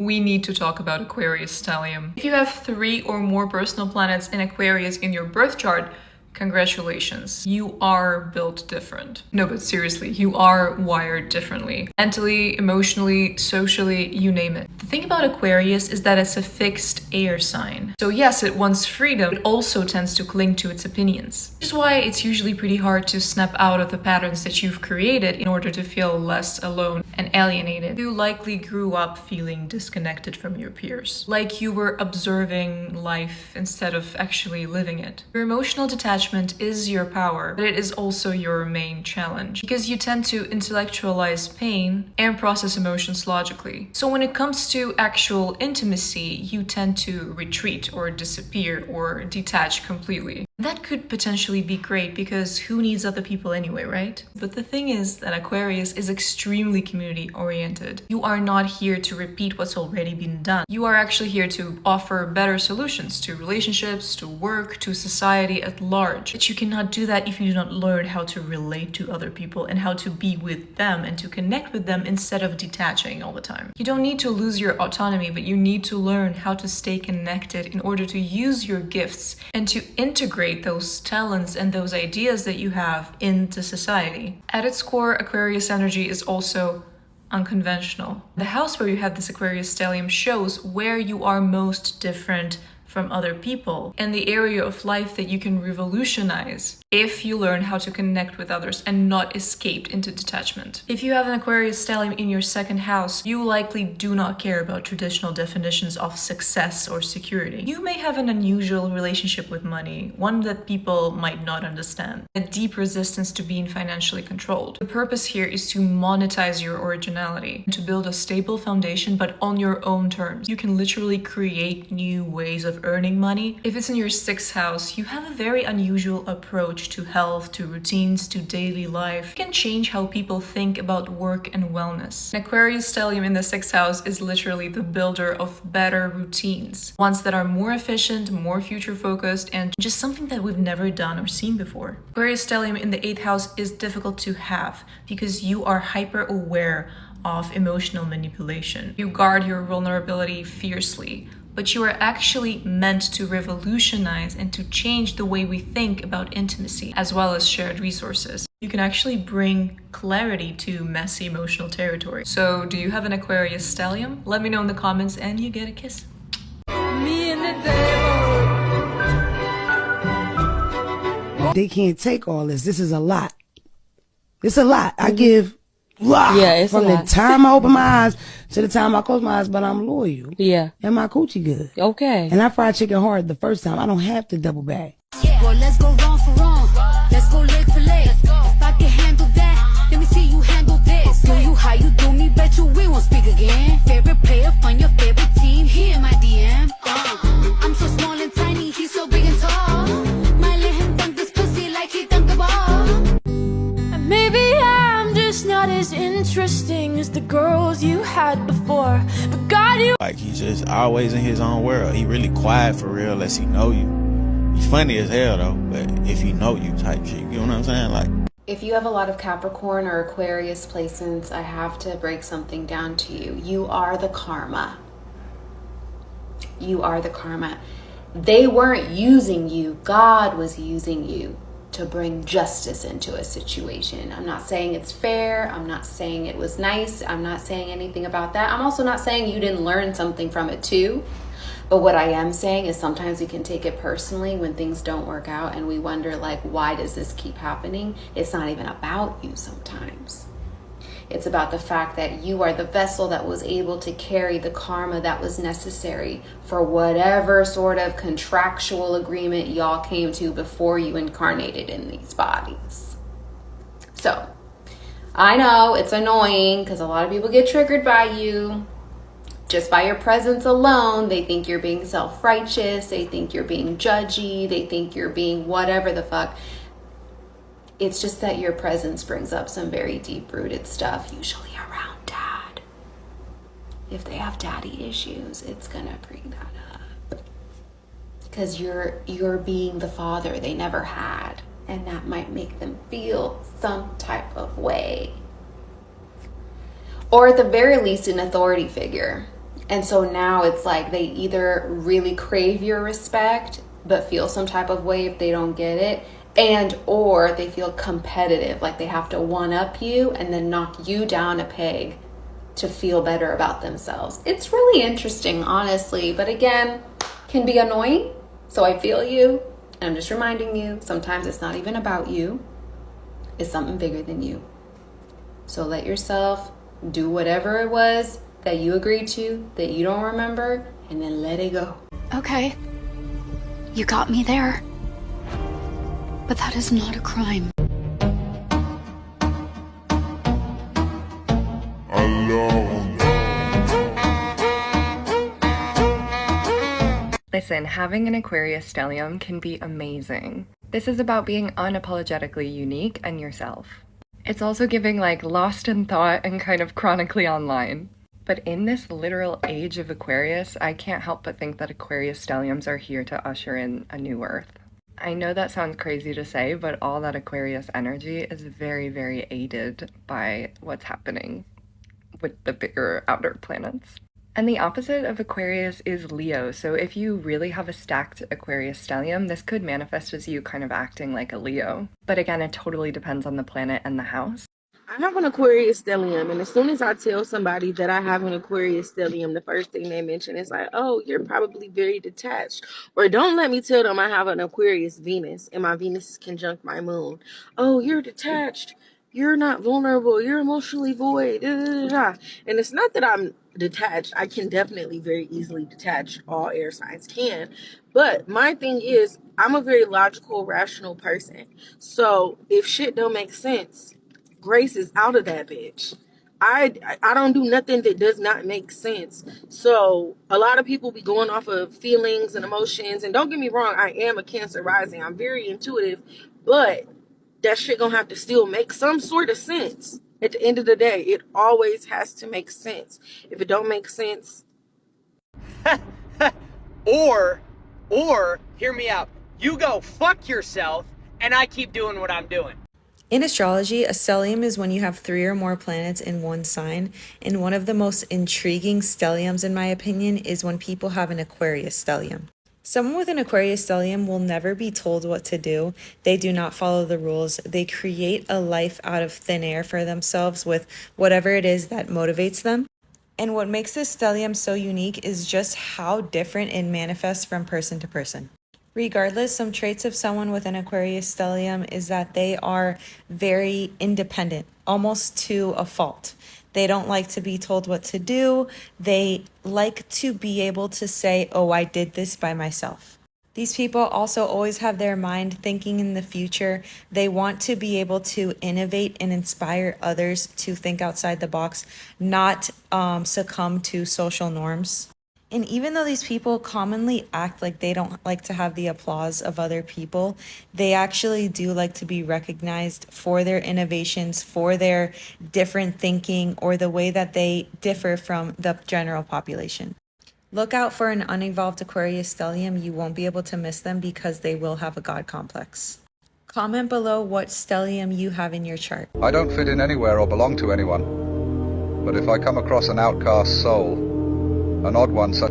we need to talk about Aquarius Stellium. If you have 3 or more personal planets in Aquarius in your birth chart, congratulations. You are built different. No, but seriously, you are wired differently. Mentally, emotionally, socially, you name it. The thing about Aquarius is that it's a fixed air sign. So yes, it wants freedom, but also tends to cling to its opinions. Which is why it's usually pretty hard to snap out of the patterns that you've created in order to feel less alone and alienated. You likely grew up feeling disconnected from your peers. Like you were observing life instead of actually living it. Your emotional detachment is your power, but it is also your main challenge because you tend to intellectualize pain and process emotions logically. So when it comes to actual intimacy, you tend to retreat or disappear or detach completely. That could potentially be great because who needs other people anyway, right? But the thing is that Aquarius is extremely community oriented. You are not here to repeat what's already been done. You are actually here to offer better solutions to relationships, to work, to society at large. But you cannot do that if you do not learn how to relate to other people and how to be with them and to connect with them instead of detaching all the time. You don't need to lose your autonomy, but you need to learn how to stay connected in order to use your gifts and to integrate those talents and those ideas that you have into society. At its core, Aquarius energy is also unconventional. The house where you have this Aquarius stellium shows where you are most different from other people and the area of life that you can revolutionize if you learn how to connect with others and not escape into detachment. If you have an Aquarius stellium in your second house, you likely do not care about traditional definitions of success or security. You may have an unusual relationship with money, one that people might not understand, a deep resistance to being financially controlled. The purpose here is to monetize your originality, to build a stable foundation but on your own terms. You can literally create new ways of earning money. If it's in your 6th house, you have a very unusual approach to health, to routines, to daily life. You can change how people think about work and wellness. An Aquarius stellium in the 6th house is literally the builder of better routines, ones that are more efficient, more future focused, and just something that we've never done or seen before. Aquarius stellium in the 8th house is difficult to have because you are hyper aware of emotional manipulation. You guard your vulnerability fiercely, but you are actually meant to revolutionize and to change the way we think about intimacy, as well as shared resources. You can actually bring clarity to messy emotional territory. So, do you have an Aquarius stellium? Let me know in the comments and you get a kiss. Me and the devil. They can't take all this. This is a lot. It's a lot. I give it's from a the lot. time I open my eyes to the time I close my eyes, but I'm loyal. Yeah. And my coochie good. Okay. And I fried chicken hard the first time. I don't have to double back. Well, let's go wrong for wrong. Let's go leg for leg. If I can handle that, let me see you handle this. Do you how you do me? Bet you we won't speak again. Favorite player from your favorite team. He in my DM. I'm so small and tiny. He's so big and tall. Might let him dunk this pussy like he dunked the ball. And maybe I'm just not as interesting as the girls you had before. But God, you Like, he's just always in his own world. He really quiet for real unless he know you. He's funny as hell though, but if he know you type shit, you know what I'm saying? Like, if you have a lot of Capricorn or Aquarius placements, I have to break something down to you. You are the karma. You are the karma. They weren't using you. God was using you to bring justice into a situation. I'm not saying it's fair. I'm not saying it was nice. I'm not saying anything about that. I'm also not saying you didn't learn something from it too. But what I am saying is sometimes we can take it personally when things don't work out and we wonder, like, why does this keep happening? It's not even about you sometimes. It's about the fact that you are the vessel that was able to carry the karma that was necessary for whatever sort of contractual agreement y'all came to before you incarnated in these bodies. So, I know it's annoying because a lot of people get triggered by you. Just by your presence alone, they think you're being self-righteous, they think you're being judgy, they think you're being whatever the fuck. It's just that your presence brings up some very deep-rooted stuff, usually around dad. If they have daddy issues, it's gonna bring that up. Because you're being the father they never had, and that might make them feel some type of way. Or at the very least, an authority figure. And so now it's like they either really crave your respect but feel some type of way if they don't get it, and or they feel competitive, like they have to one up you and then knock you down a peg to feel better about themselves. It's really interesting, honestly, but again, can be annoying. So I feel you. I'm just reminding you, sometimes it's not even about you. It's something bigger than you. So let yourself do whatever it was that you agreed to, that you don't remember, and then let it go. Okay, you got me there. But that is not a crime. Listen, having an Aquarius Stellium can be amazing. This is about being unapologetically unique and yourself. It's also giving like lost in thought and kind of chronically online. But in this literal age of Aquarius, I can't help but think that Aquarius Stelliums are here to usher in a new earth. I know that sounds crazy to say, but all that Aquarius energy is very, very aided by what's happening with the bigger outer planets. And the opposite of Aquarius is Leo, so if you really have a stacked Aquarius stellium, this could manifest as you kind of acting like a Leo. But again, it totally depends on the planet and the house. I have an Aquarius stellium, and as soon as I tell somebody that I have an Aquarius stellium, the first thing they mention is like, oh, you're probably very detached. Or don't let me tell them I have an Aquarius Venus, and my Venus is conjunct my moon. Oh, you're detached. You're not vulnerable. You're emotionally void. Da, da, da, da. And it's not that I'm detached. I can definitely very easily detach. All air signs can. But my thing is, I'm a very logical, rational person. So if shit don't make sense, grace is out of that bitch. I don't do nothing that does not make sense. So a lot of people be going off of feelings and emotions. And don't get me wrong, I am a Cancer rising. I'm very intuitive. But that shit gonna have to still make some sort of sense. At the end of the day, it always has to make sense. If it don't make sense... Or, hear me out. You go fuck yourself, and I keep doing what I'm doing. In astrology, a stellium is when you have 3 or more planets in one sign, and one of the most intriguing stelliums, in my opinion, is when people have an Aquarius stellium. Someone with an Aquarius stellium will never be told what to do. They do not follow the rules. They create a life out of thin air for themselves with whatever it is that motivates them. And what makes this stellium so unique is just how different it manifests from person to person. Regardless, some traits of someone with an Aquarius stellium is that they are very independent, almost to a fault. They don't like to be told what to do. They like to be able to say, oh, I did this by myself. These people also always have their mind thinking in the future. They want to be able to innovate and inspire others to think outside the box, not succumb to social norms. And even though these people commonly act like they don't like to have the applause of other people, they actually do like to be recognized for their innovations, for their different thinking, or the way that they differ from the general population. Look out for an unevolved Aquarius stellium. You won't be able to miss them because they will have a God complex. Comment below what stellium you have in your chart. I don't fit in anywhere or belong to anyone. But if I come across an outcast soul, an odd one such